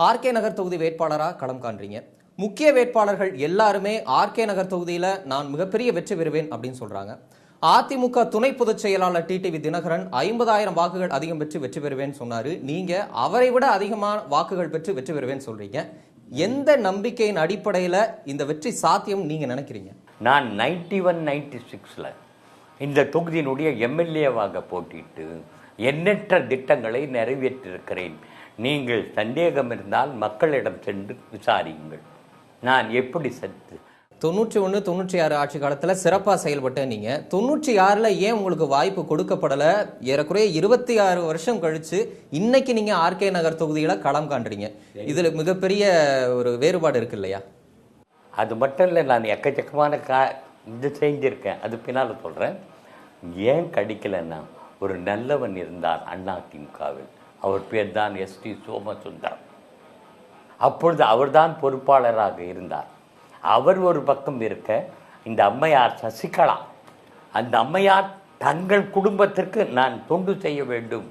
RK நகர் தொகுதி வேட்பாளராக களம் காண்றீங்க. முக்கிய வேட்பாளர்கள் எல்லாருமே ஆர்கே நகர் தொகுதியில நான் மிகப்பெரிய வெற்றி பெறுவேன் அப்படின்னு சொல்றாங்க. அதிமுக துணை பொதுச் செயலாளர் டிடிவி தினகரன் 50,000 வாக்குகள் அதிகம் பெற்று வெற்றி பெறுவேன்னு சொன்னாரு. நீங்க அவரை விட அதிகமான வாக்குகள் பெற்று வெற்றி பெறுவேன்னு சொல்றீங்க. எந்த நம்பிக்கையின் அடிப்படையில இந்த வெற்றி சாத்தியம் நீங்க நினைக்கிறீங்க? நான் 91-96ல இந்த தொகுதியினுடைய எம்எல்ஏவாக போட்டிட்டு எண்ணற்ற திட்டங்களை நிறைவேற்றிருக்கிறேன். நீங்கள் சந்தேகம் இருந்தால் மக்களிடம் சென்று விசாரியுங்கள். நான் எப்படி 91, 96 ஆட்சி காலத்துல சிறப்பா செயல்பட்ட நீங்க 96ல ஏன் உங்களுக்கு வாய்ப்பு கொடுக்கப்படல? ஏறக்குறைய 26 வருஷம் கழிச்சு இன்னைக்கு நீங்க ஆர்கே நகர் தொகுதியில களம் காண்றீங்க. இதுல மிகப்பெரிய ஒரு வேறுபாடு இருக்கு இல்லையா? அது மட்டும் இல்லை, நான் எக்கச்சக்கமான இது செஞ்சிருக்கேன். அது பின்னால் சொல்கிறேன். ஏன் கிடைக்கலன்னா, ஒரு நல்லவன் இருந்தார் அதிமுகவில். அவர் பேர் தான் எஸ்டி சோமசுந்தரம். அப்பொழுது அவர்தான் பொறுப்பாளராக இருந்தார். அவர் ஒரு பக்கம் இருக்க, இந்த அம்மையார் சசிகலா, அந்த அம்மையார் தங்கள் குடும்பத்திற்கு நான் தொண்டு செய்ய வேண்டும்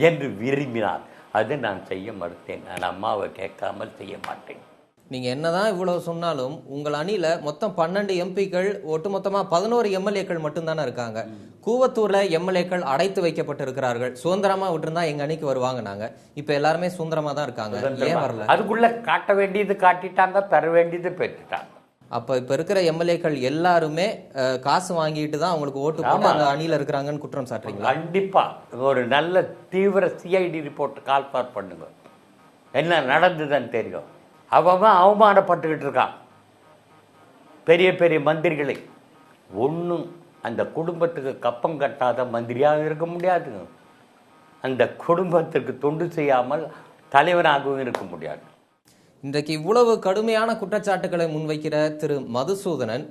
என்று விரும்பினார். அது நான் செய்ய மறுத்தேன். நான் அம்மாவை கேட்காமல் செய்ய மாட்டேன். நீங்க என்னதான் இவ்வளவு சொன்னாலும் உங்கள் அணியில மொத்தம் 12 எம்பிக்கள், ஒட்டுமொத்தமா 11 எம்எல்ஏக்கள் மட்டும்தானே இருக்காங்க. கூவத்தூர்ல எம்எல்ஏக்கள் அடைத்து வைக்கப்பட்டிருக்கிறார்கள். சுதந்திரமா விட்டுருந்தா எங்க அணிக்கு வருவாங்க. நாங்க இப்ப எல்லாருமே சுதந்திரமா தான் இருக்காங்க. ஏன் வரல? அதுக்குள்ள காட்ட வேண்டியது காட்டிட்டாங்க, பெற வேண்டியது பெற்றுட்டாங்க. அப்ப இப்ப இருக்கிற எம்எல்ஏக்கள் எல்லாருமே காசு வாங்கிட்டு தான் அவங்களுக்கு ஓட்டு போட்டு அந்த அணியில இருக்கிறாங்கன்னு குற்றம் சாட்டுறீங்களா? கண்டிப்பா. ஒரு நல்ல தீவிர சிஐடி ரிப்போர்ட் கால்பார் பண்ணுங்க. என்ன நடந்ததுன்னு தெரியும். அவன் அவமானப்பட்டுக்கிட்டு இருக்கான் பெரிய பெரிய மந்திரிகளை. ஒன்றும் அந்த குடும்பத்துக்கு கப்பம் கட்டாத மந்திரியாக இருக்க முடியாது. அந்த குடும்பத்திற்கு தொண்டு செய்யாமல் தலைவராகவும் இருக்க முடியாது. இன்றைக்கு இவ்வளவு கடுமையான குற்றச்சாட்டுகளை முன்வைக்கிற திரு மதுசூதனன்,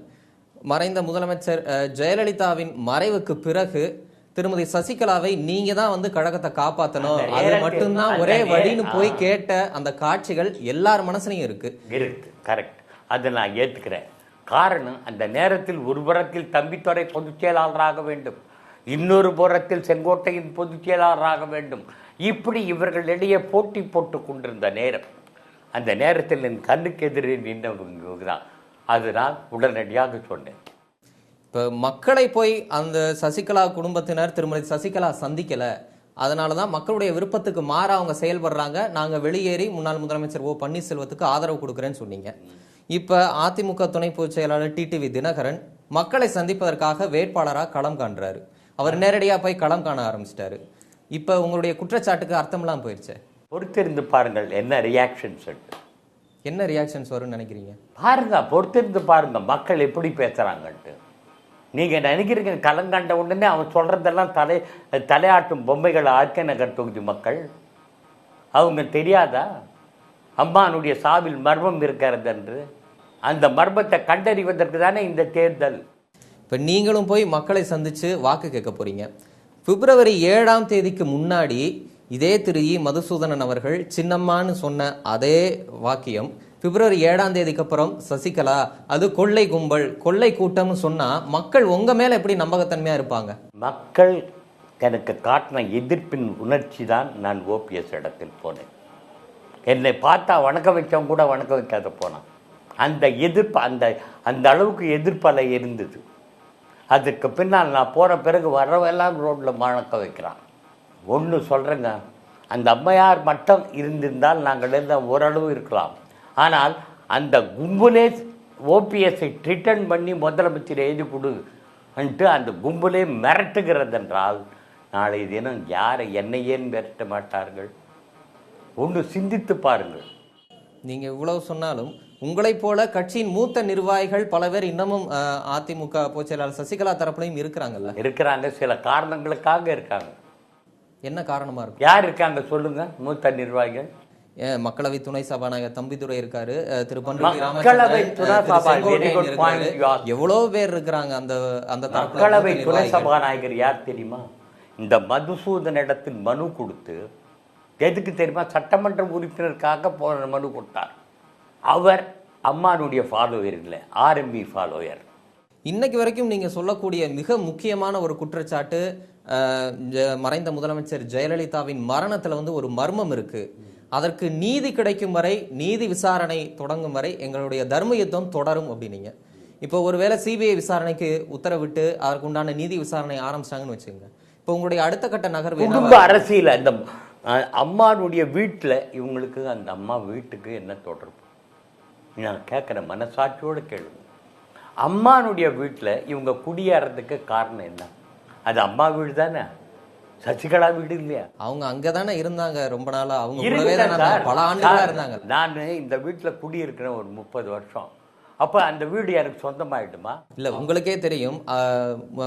மறைந்த முதலமைச்சர் ஜெயலலிதாவின் மறைவுக்கு பிறகு திருமதி சசிகலாவை நீங்க தான் கழகத்தை காப்பாற்றணும், அது மட்டும்தான் ஒரே வழின்னு போய் கேட்ட அந்த காட்சிகள் எல்லார் மனசுலையும் இருக்கு. கரெக்ட். அதை நான் ஏத்துக்கிறேன். காரணம், அந்த நேரத்தில் ஒரு புறத்தில் தம்பித்துறை பொதுச் செயலாளராக வேண்டும், இன்னொரு புறத்தில் செங்கோட்டையின் பொதுச் செயலாளராக வேண்டும். இப்படி இவர்களிடையே போட்டி போட்டு கொண்டிருந்த நேரம். அந்த நேரத்தில் என் கண்ணுக்கு எதிரே நின்றவங்க தான். அதனால் உடனடியாக சொன்னேன். இப்போ மக்களை போய் அந்த சசிகலா குடும்பத்தினர் திருமதி சசிகலா சந்திக்கல, அதனாலதான் மக்களுடைய விருப்பத்துக்கு மாற அவங்க செயல்படுறாங்க. நாங்க வெளியேறி முன்னாள் முதலமைச்சர் ஓ பன்னீர்செல்வத்துக்கு ஆதரவு கொடுக்குறேன்னு சொன்னீங்க. இப்ப அதிமுக துணை பொதுச் செயலாளர் டிடிவி தினகரன் மக்களை சந்திப்பதற்காக வேட்பாளராக களம் காண்றாரு. அவர் நேரடியா போய் களம் காண ஆரம்பிச்சிட்டாரு. இப்ப உங்களுடைய குற்றச்சாட்டுக்கு அர்த்தம்லாம் போயிடுச்சு. பொறுத்திருந்து பாருங்கள் என்ன ரியாக்ஷன்ஸ். என்ன ரியாக்ஷன்ஸ் வரும்னு நினைக்கிறீங்க? பாருங்க, பொறுத்திருந்து பாருங்க மக்கள் எப்படி பேசுறாங்கன்ட்டு. நீங்கள் நினைக்கிறீங்க கலங்கண்ட உடனே அவன் சொல்கிறதெல்லாம் தலையாட்டும் பொம்மைகள் ஆர்கே நகர் தொகுதி மக்கள். அவங்க தெரியாதா அம்மானுடைய சாவில் மர்மம் இருக்கிறது என்று? அந்த மர்மத்தை கண்டறிவதற்கு தானே இந்த தேர்தல். இப்போ நீங்களும் போய் மக்களை சந்தித்து வாக்கு கேட்க போகிறீங்க. பிப்ரவரி 7ஆம் தேதிக்கு முன்னாடி இதே திரு மதுசூதனன் அவர்கள் சின்னம்மான்னு சொன்ன அதே வாக்கியம் பிப்ரவரி 7ஆம் தேதிக்கு அப்புறம் சசிகலா அது கொள்ளை கும்பல், கொள்ளை கூட்டம்னு சொன்னா மக்கள் உங்க மேல எப்படி நம்பகத்தன்மையா இருப்பாங்க? மக்கள் எனக்கு காட்டின எதிர்ப்பின் உணர்ச்சி தான் நான் ஓபிஎஸ் இடத்தில் போனேன். என்னை பார்த்தா வணக்க வைக்கவும் கூட வணக்க வைக்காத போனான். அந்த எதிர்ப்பு அந்த அளவுக்கு எதிர்ப்பலை இருந்தது. அதுக்கு பின்னால் நான் போன பிறகு வரவெல்லாம் ரோட்டில் வணக்க வைக்கிறான். ஒன்று சொல்கிறேங்க, அந்த அம்மையார் மட்டும் இருந்திருந்தால் நாங்கள் எல்லாம் ஓரளவு இருக்கலாம். ஆனால் அந்த கும்பலே ஓபிஎஸ்ஐ ரிட்டர்ன் பண்ணி முதலமைச்சர் எழுதி கொடுன்ட்டு அந்த கும்பலே மிரட்டுகிறது என்றால் நாளை தினம் யாரை என்னை ஏன் மிரட்ட மாட்டார்கள்? ஒன்று சிந்தித்து பாருங்கள். நீங்கள் இவ்வளவு சொன்னாலும் உங்களை போல கட்சியின் மூத்த நிர்வாகிகள் பல பேர் இன்னமும் அதிமுக பொதுச் செயலாளர் சசிகலா தரப்புலையும் இருக்கிறாங்க. சில காரணங்களுக்காக இருக்காங்க. என்ன காரணமா இருக்கும்? யார் இருக்காங்க சொல்லுங்க மூத்த நிர்வாகிகள்? மக்களவை துணை சபாநாயகர் தம்பிதுரை இருக்காரு, திரு எவ்வளவு பேர் இருக்கிறாங்க. அந்த மக்களவை துணை சபாநாயகர் யார் தெரியுமா? இந்த மதுசூதன இடத்தில் மனு கொடுத்து எதுக்கு தெரியுமா? சட்டமன்ற உறுப்பினருக்காக போன மனு கொடுத்தார். அவர் அம்மானுடைய ஃபாலோவர் இல்லை, ஆர்எம்பி ஃபாலோவர். இன்னைக்கு வரைக்கும் நீங்க சொல்லக்கூடிய மிக முக்கியமான ஒரு குற்றச்சாட்டு, மறைந்த முதலமைச்சர் ஜெயலலிதாவின் மரணத்துல ஒரு மர்மம் இருக்கு. அதற்கு நீதி கிடைக்கும் வரை, நீதி விசாரணை தொடங்கும் வரை எங்களுடைய தர்ம யுத்தம் தொடரும் அப்படின்னீங்க. இப்போ ஒருவேளை சிபிஐ விசாரணைக்கு உத்தரவிட்டு அதற்குண்டான நீதி விசாரணை ஆரம்பிச்சாங்கன்னு வச்சுக்கோங்க, இப்போ உங்களுடைய அடுத்த கட்ட நகர்வு குடும்ப அரசியல் அந்த அம்மானுடைய வீட்டில் இவங்களுக்கு அந்த அம்மா வீட்டுக்கு என்ன தொடர்பு? நான் கேட்குறேன், மனசாட்சியோடு கேளுங்க. அம்மானுடைய வீட்டில் இவங்க குடியேறதுக்கு காரணம் என்ன? அது அம்மா வீடு தானே, சசிகலா வீடு இல்லையா? அவங்க அங்கதானே இருந்தாங்க ரொம்ப நாளா, அவங்க பல ஆண்டுகளா இருந்தாங்க. நான் இந்த வீட்டில் குடியிருக்கிறேன் ஒரு 30 வருஷம். அப்போ அந்த வீடு எனக்கு சொந்தமாயிடுமா? இல்லை, உங்களுக்கே தெரியும்,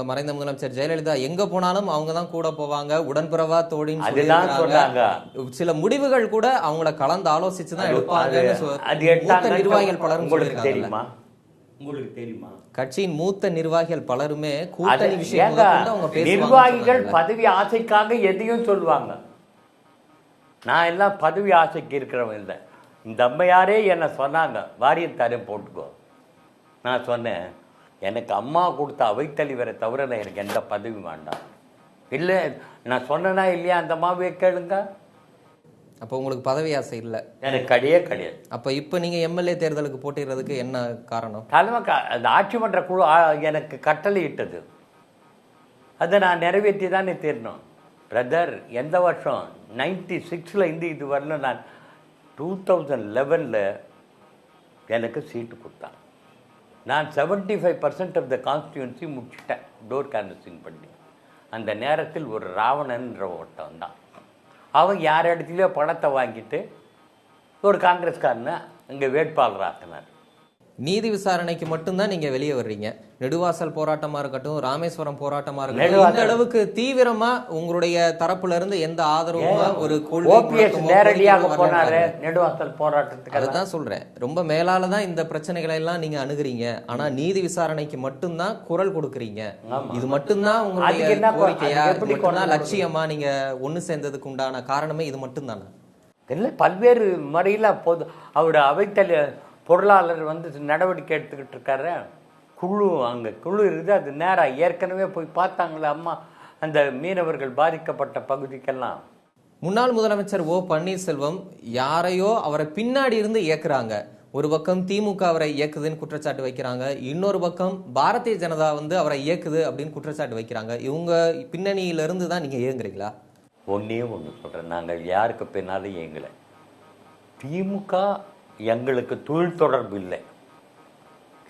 மறைந்த முதலமைச்சர் ஜெயலலிதா எங்க போனாலும் அவங்க தான் கூட போவாங்க, உடன்பிறவா தோழின்னு சொல்றாங்க. சில முடிவுகள் கூட அவங்கள கலந்து ஆலோசிச்சு தான் எடுப்பாங்க. நிர்வாகிகள் பலரும் உங்களுக்கு தெரியுமா? உங்களுக்கு தெரியுமா? கட்சியின் மூத்த நிர்வாகிகள் பலருமே கூட்டணி விஷயம் நிர்வாகிகள் பதவி ஆசைக்காக எதையும் சொல்லுவாங்க. நான் எல்லாம் பதவி ஆசைக்கு இருக்கிறவன் இல்லை. இந்த அம்மையாரே என்னை சொன்னாங்க, வாரியத்தாரையும் போட்டுக்கோ. நான் சொன்னேன், எனக்கு அம்மா கொடுத்த அவைத்தலைவரை தவிர எனக்கு எந்த பதவி வேண்டாம். இல்லை, நான் சொன்னேன்னா இல்லையா, அந்த அம்மாவே கேளுங்க. அப்போ உங்களுக்கு பதவி ஆசை இல்லை? எனக்கு கிடையாது. அப்போ இப்போ நீங்கள் எம்எல்ஏ தேர்தலுக்கு போட்டிடுறதுக்கு என்ன காரணம்? தலைமை அந்த ஆட்சி மன்ற குழு எனக்கு கட்டளை இட்டது, அதை நான் நிறைவேற்றி தானே தீரணும். பிரதர், எந்த வருஷம் 96 இது வரல, நான் 2011 எனக்கு சீட்டு கொடுத்தான். நான் 75% ஆஃப் த கான்ஸ்டியூன்சி முடிச்சிட்டேன் டோர் கேன்வசிங் பண்ணி. அந்த நேரத்தில் ஒரு ராவணன்ற ஒருத்தன் தான், அவன் யார் இடத்துலையோ பணத்தை வாங்கிட்டு ஒரு காங்கிரஸ்காரனை இங்கே வேட்பாளர் ஆக்கினார். நீதி விசாரணைக்கு மட்டும்தான் நீங்க வெளியே வர்றீங்க. நெடுவாசல் போராட்டமா இருக்கட்டும், ராமேஸ்வரம் போராட்டமா இருக்கட்டும், இந்த அளவுக்கு தீவிரமா உங்களுடைய தரப்புல இருந்து எந்த ஆதரவும் ஒரு நேரடியாக போனாரு நெடுவாசல் போராட்டத்துக்கு. அதுதான் சொல்றேன், ரொம்ப மேலால தான் இந்த பிரச்சனைகளை எல்லாம் நீங்க அணுகுறீங்க. ஆனா நீதி விசாரணைக்கு மட்டும்தான் குரல் கொடுக்குறீங்க. இது மட்டும்தான் உங்களுடைய கோரிக்கையா, லட்சியமா, நீங்க ஒண்ணு சேர்ந்ததுக்கு உண்டான காரணமே இது மட்டும்தானே? இல்லை, பல்வேறு முறையில் போது அவரோட அவைத்தலை பொருளாளர் நடவடிக்கை எடுத்துக்கிட்டு இருக்காரு. குழு அங்கே குழு இருக்குது, அது நேராக ஏற்கனவே போய் பார்த்தாங்களே அம்மா அந்த மீனவர்கள் பாதிக்கப்பட்ட பகுதிக்கெல்லாம். முன்னாள் முதலமைச்சர் ஓ பன்னீர்செல்வம் யாரையோ அவரை பின்னாடி இருந்து இயக்குறாங்க. ஒரு பக்கம் திமுக அவரை இயக்குதுன்னு குற்றச்சாட்டு வைக்கிறாங்க, இன்னொரு பக்கம் பாரதிய ஜனதா அவரை இயக்குது அப்படின்னு குற்றச்சாட்டு வைக்கிறாங்க. இவங்க பின்னணியிலிருந்து தான் நீங்க இயங்குறீங்களா? ஒன்றே ஒன்று சொல்கிறேன், நாங்கள் யாருக்கு பின்னாலும் இயங்கலை. திமுக எங்களுக்கு தொழில் தொடர்பு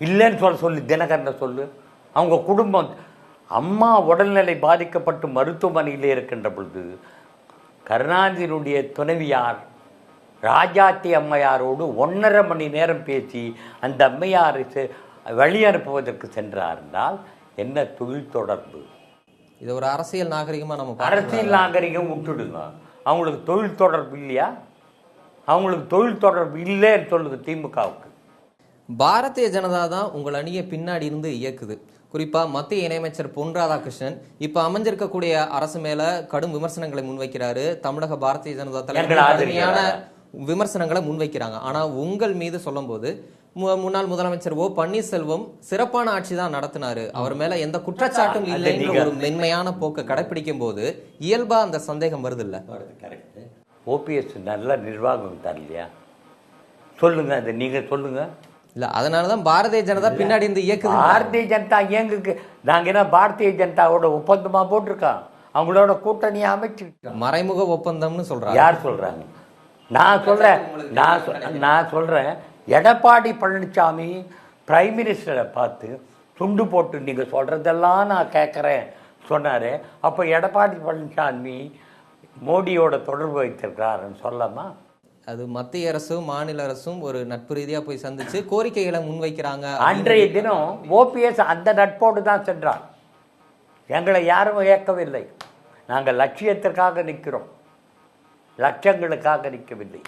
இல்லைன்னு சொல்லி தினகரனை சொல்லு. அவங்க குடும்பம் அம்மா உடல்நிலை பாதிக்கப்பட்டு மருத்துவமனையில் இருக்கின்ற பொழுது கருணாநிதியினுடைய துணைவியார் ராஜாத்தி அம்மையாரோடு 1.5 மணி நேரம் பேசி அந்த அம்மையாரை வழி அனுப்புவதற்கு சென்றார் என்றால் என்ன தொழில் தொடர்பு? இது ஒரு அரசியல் நாகரிகமாக நம்ம அரசியல் நாகரிகம் விட்டுடுங்க. அவங்களுக்கு தொழில் தொடர்பு இல்லையா? அவங்களுக்கு தொழில் தொடர்பு இல்லைன்னு சொல்லுது திமுகவுக்கு. பாரதிய ஜனதா தான் உங்கள் அணியை பின்னாடி இருந்து இயக்குது. குறிப்பா மத்திய இணையமைச்சர் பொன் ராதாகிருஷ்ணன் இப்ப அமைஞ்சிருக்கக்கூடிய அரசு மேல கடும் விமர்சனங்களை முன்வைக்கிறாரு. தமிழக பாரதிய ஜனதா தலைவர் கடுமையான விமர்சனங்களை முன்வைக்கிறாங்க. ஆனா உங்கள் மீது சொல்லும் போது முன்னாள் முதலமைச்சர் ஓ பன்னீர்செல்வம் சிறப்பான ஆட்சி தான் நடத்தினாரு, அவர் மேல எந்த குற்றச்சாட்டும் இல்லை என்ற ஒரு மென்மையான போக்கை கடைபிடிக்கும் போது இயல்பா அந்த சந்தேகம் வருது இல்ல? ஓபிஎஸ் நல்ல நிர்வாகம் தரலையா? சொல்லுங்க, அதை நீங்க சொல்லுங்க. இல்ல, அதனாலதான் பாரதிய ஜனதா பின்னாடி இருந்து இயக்குது. பாரதிய ஜனதா இயங்குக்கு நாங்க என்ன பாரதிய ஜனதாவோட ஒப்பந்தமா போட்டிருக்கோம்? அவங்களோட கூட்டணியை அமைச்சு மறைமுக ஒப்பந்தம்னு சொல்றாங்க. யார் சொல்றாங்க? நான் சொல்றேன் எடப்பாடி பழனிசாமி பிரைம் மினிஸ்டரை பார்த்து துண்டு போட்டு நீங்க சொல்றதெல்லாம் நான் கேட்கறேன் சொன்னாரு. அப்ப எடப்பாடி பழனிசாமி மோடியோட தொடர்பு வைத்திருக்கிறாருன்னு சொல்லலாமா? அது மத்திய அரசும் மாநில அரசும் ஒரு நட்பு ரீதியா போய் சந்திச்சு கோரிக்கைகளை முன்வைக்கிறாங்க. அன்றைய தினம் ஓபிஎஸ் அந்த நட்போடு தான் சென்றார். எங்களை யாரும் இயக்கவில்லை. நாங்கள் லட்சியத்திற்காக நிற்கிறோம், லட்சங்களுக்காக நிற்கவில்லை.